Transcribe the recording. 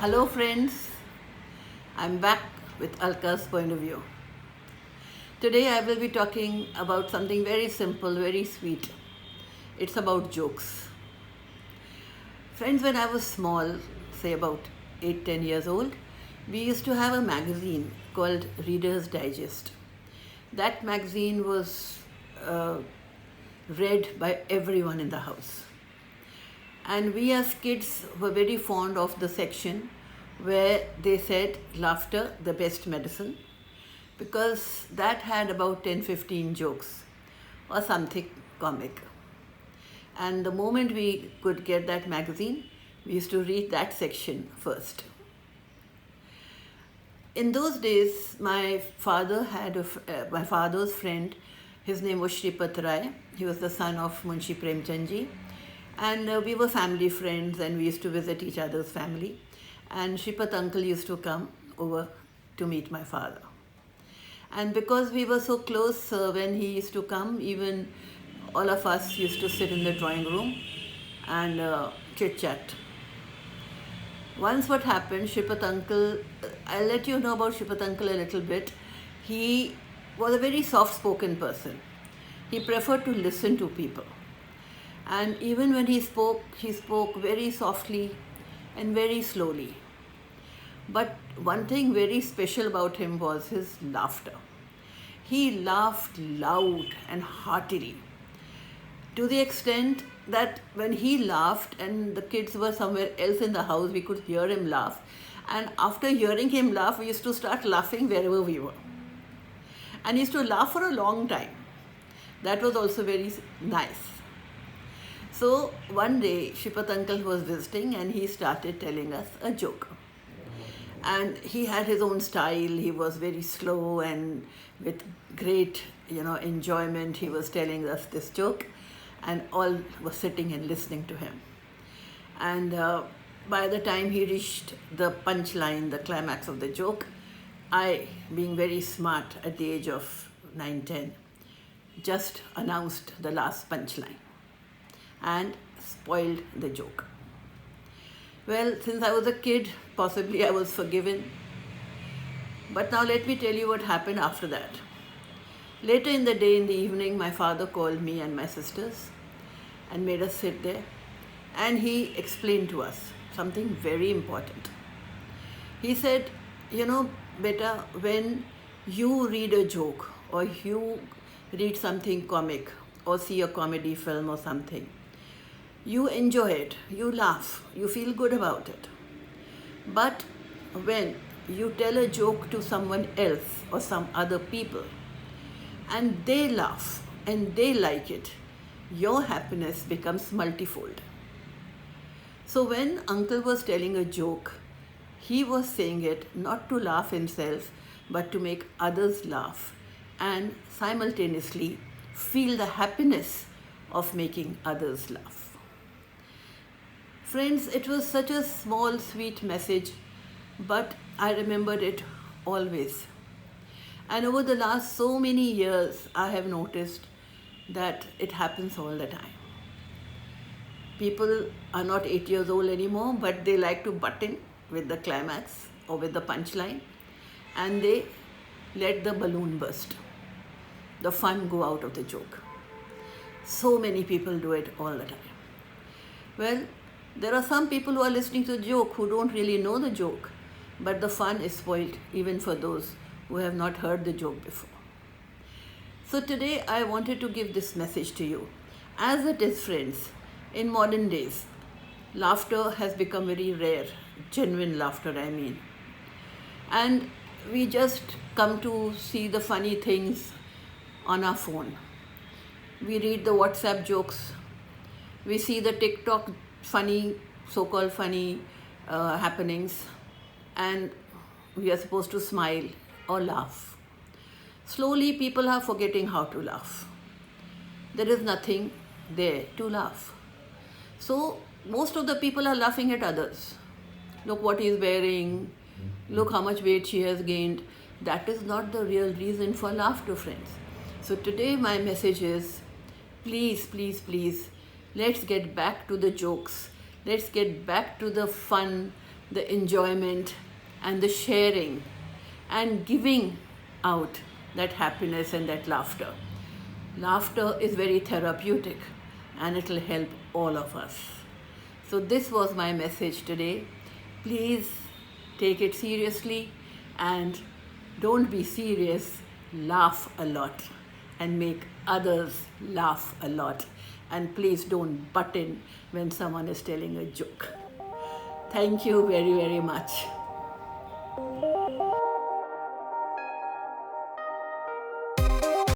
Hello friends, I'm back with Alka's point of view. Today I will be talking about something very simple, very sweet. It's about jokes. Friends, when I was small, say about 8-10 years old, we used to have a magazine called Reader's Digest. That magazine was read by everyone in the house. And we as kids were very fond of the section where they said laughter, the best medicine, because that had about 10-15 jokes or something comic. And the moment we could get that magazine, we used to read that section first. In those days, my father had my father's friend. His name was Shripat Rai. He was the son of Munshi Premchandji. And we were family friends and we used to visit each other's family. And Shripat uncle used to come over to meet my father. And because we were so close, when he used to come, even all of us used to sit in the drawing room and chit-chat. Once what happened, Shripat uncle, I'll let you know about Shripat uncle a little bit. He was a very soft-spoken person. He preferred to listen to people. And even when he spoke very softly and very slowly. But one thing very special about him was his laughter. He laughed loud and heartily, to the extent that when he laughed and the kids were somewhere else in the house, we could hear him laugh. And after hearing him laugh, we used to start laughing wherever we were. And he used to laugh for a long time. That was also very nice. So one day, Shripat uncle was visiting and he started telling us a joke. And he had his own style. He was very slow and with great, enjoyment. He was telling us this joke and all were sitting and listening to him. And by the time he reached the punchline, the climax of the joke, I, being very smart at the age of 9-10, just announced the last punchline and spoiled the joke. Well, since I was a kid, possibly I was forgiven. But now let me tell you what happened after that. Later in the day, in the evening, my father called me and my sisters and made us sit there. And he explained to us something very important. He said, beta, when you read a joke or you read something comic or see a comedy film or something, you enjoy it, you laugh, you feel good about it. But when you tell a joke to someone else or some other people and they laugh and they like it, your happiness becomes multifold. So when uncle was telling a joke, he was saying it not to laugh himself, but to make others laugh and simultaneously feel the happiness of making others laugh. Friends, it was such a small, sweet message, but I remembered it always. And over the last so many years, I have noticed that it happens all the time. People are not 8 years old anymore, but they like to butt in with the climax or with the punchline, and they let the balloon burst. The fun go out of the joke. So many people do it all the time. Well, there are some people who are listening to the joke who don't really know the joke, but the fun is spoiled even for those who have not heard the joke before. So today I wanted to give this message to you. As it is, friends, in modern days, laughter has become very rare, genuine laughter, I mean. And we just come to see the funny things on our phone. We read the WhatsApp jokes. We see the TikTok funny, so-called funny happenings, and we are supposed to smile or laugh. Slowly, people are forgetting how to laugh. There is nothing there to laugh. So, most of the people are laughing at others. Look what he is wearing. Look how much weight she has gained. That is not the real reason for laughter, friends. So today my message is, please, please, please, let's get back to the jokes. Let's get back to the fun, the enjoyment and the sharing and giving out that happiness and that laughter. Laughter is very therapeutic and it will help all of us. So this was my message today. Please take it seriously and don't be serious. Laugh a lot and make others laugh a lot. And please don't butt in when someone is telling a joke. Thank you very, very much.